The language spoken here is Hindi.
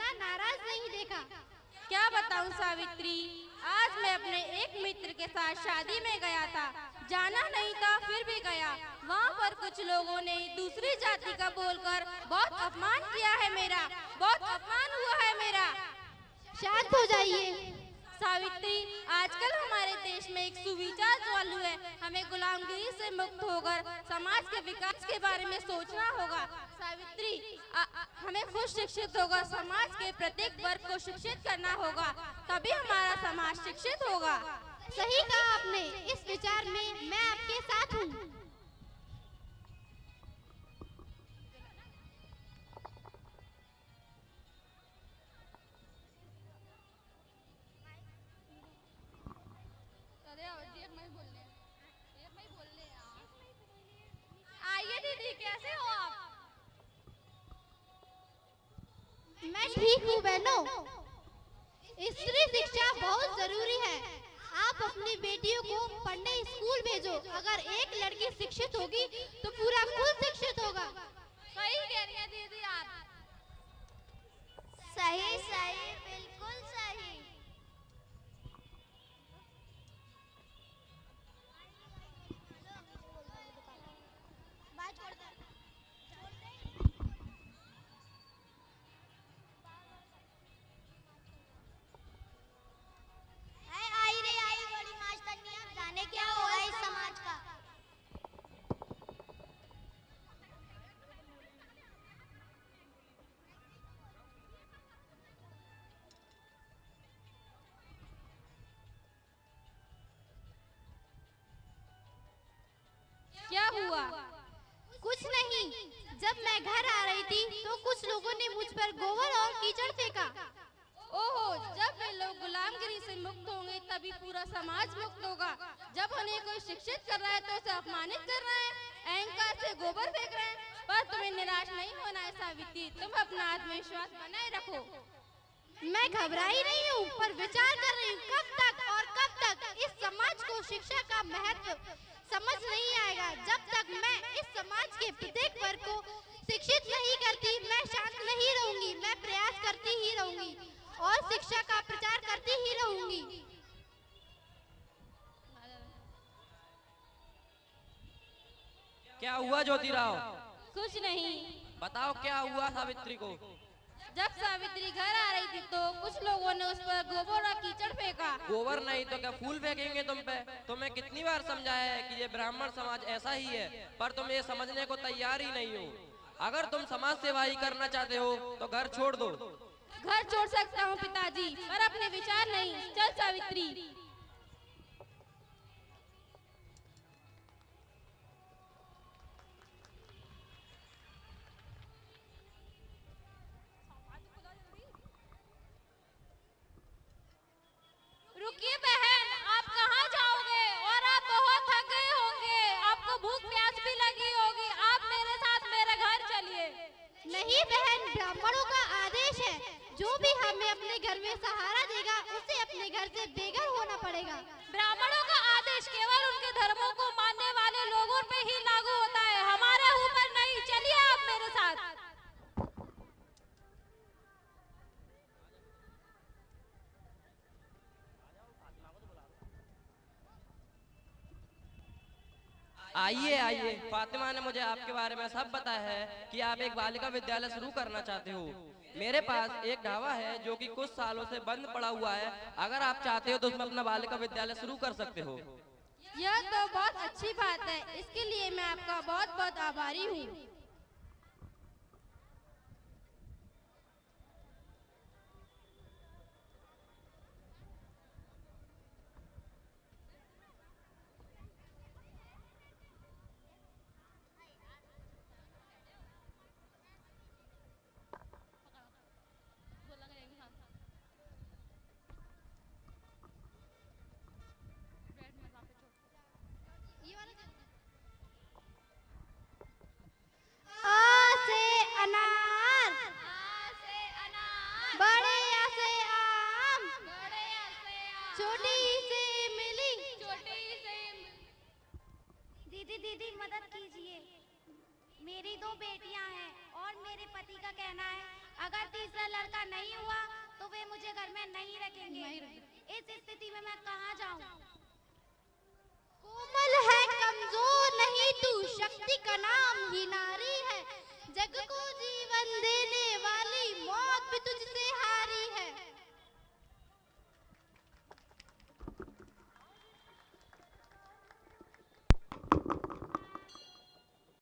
इतना नाराज नहीं देखा। क्या बताऊं सावित्री, आज मैं अपने एक मित्र के साथ शादी में गया था। जाना नहीं था फिर भी गया। वहाँ पर कुछ लोगों ने दूसरी जाति का बोलकर बहुत अपमान किया है मेरा, बहुत अपमान हुआ है मेरा। शांत हो जाइए सावित्री, आजकल हमारे देश में एक सुविचार चालू है, हमें गुलामगिरी से मुक्त होकर समाज के विकास के बारे में सोचना होगा। सावित्री, हमें खुद शिक्षित होकर समाज के प्रत्येक वर्ग को शिक्षित करना होगा, तभी हमारा समाज शिक्षित होगा। सही कहा आपने, इस विचार में मैं आपके साथ हूँ। आइए दीदी, कैसे हो आप? मैं ठीक हूँ बहनों। स्त्री शिक्षा बहुत जरूरी है। आप अपनी बेटियों को पढ़ने स्कूल भेजो। अगर एक लड़की शिक्षित होगी तो पूरा कुल शिक्षित होगा। सही कह रही हैं दीदी आप। सही सही, बिल्कुल सही। आई रे आई बड़ी मास्टरनिया, जाने क्या होगा इस समाज का। क्या हुआ? कुछ नहीं, जब मैं घर आ रही थी तो कुछ लोगों ने मुझ पर गोबर और कीचड़ फेंका। ओहो, जब वे लोग गुलामगिरी से मुक्त होंगे तभी पूरा समाज मुक्त होगा। जब उन्हें कोई शिक्षित कर रहा है तो उसे अपमानित कर रहे हैं, अहंकार से गोबर फेंक रहे हैं। पर तुम्हें निराश नहीं होना है सावित्री, तुम अपना आत्मविश्वास बनाए रखो। मैं घबराई नहीं हूँ, पर विचार कर रही हूँ कब तक इस समाज को शिक्षा का महत्व समझ नहीं आएगा। जब तक मैं इस समाज के प्रत्येक वर्ग को शिक्षित नहीं करती, मैं शांत नहीं रहूंगी। मैं प्रयास करती ही रहूंगी और शिक्षा का प्रचार करती ही रहूंगी। क्या हुआ ज्योतिराव? कुछ नहीं। बताओ क्या हुआ सावित्री को? जब सावित्री घर आ रही थी तो कुछ लोगों ने उस पर गोबर और कीचड़ फेंका। गोबर नहीं तो क्या फूल फेंकेंगे तुम पे? तुम्हें कितनी बार समझाया है कि ये ब्राह्मण समाज ऐसा ही है, पर तुम ये समझने को तैयार ही नहीं हो। अगर तुम समाज सेवा ही करना चाहते हो तो घर छोड़ दो। घर छोड़ सकता हूँ पिताजी, पर अपने विचार नहीं। चल सावित्री। रुकिए बहन, आप कहाँ जाओगे? और आप बहुत थक गए होंगे, आपको भूख प्यास भी लगी होगी। आप मेरे साथ मेरे घर चलिए। नहीं बहन, ब्राह्मणों का आदेश है, जो भी हमें अपने घर में सहारा देगा उसे अपने घर से बेघर होना पड़ेगा। ब्राह्मणों का आदेश केवल उनके धर्मों को मानने वाले लोगों पे ही लागू होता है, हमारे ऊपर नहीं। चलिए आप मेरे साथ। आइए आइए, फातिमा ने मुझे आपके बारे में सब बताया है कि आप एक बालिका विद्यालय शुरू करना चाहते हो। मेरे पास एक ढाबा है जो कि कुछ सालों से बंद पड़ा हुआ है। अगर आप चाहते हो तो उसमें अपना बालिका विद्यालय शुरू कर सकते हो। यह तो बहुत अच्छी बात है, इसके लिए मैं आपका बहुत बहुत आभारी हूँ। आ से अनार, बड़े या से आम, छोटी से इमली। दीदी दीदी मदद कीजिए, मेरी 2 बेटियां हैं और मेरे पति का कहना है अगर तीसरा लड़का नहीं हुआ तो वे मुझे घर में नहीं रखेंगे। नहीं इस स्थिति में मैं कहाँ जाऊँ? कोमल है कमजोर नहीं तू, शक्ति का नाम ही नारी है, जग को जीवन देने वाली, मौत भी तुझसे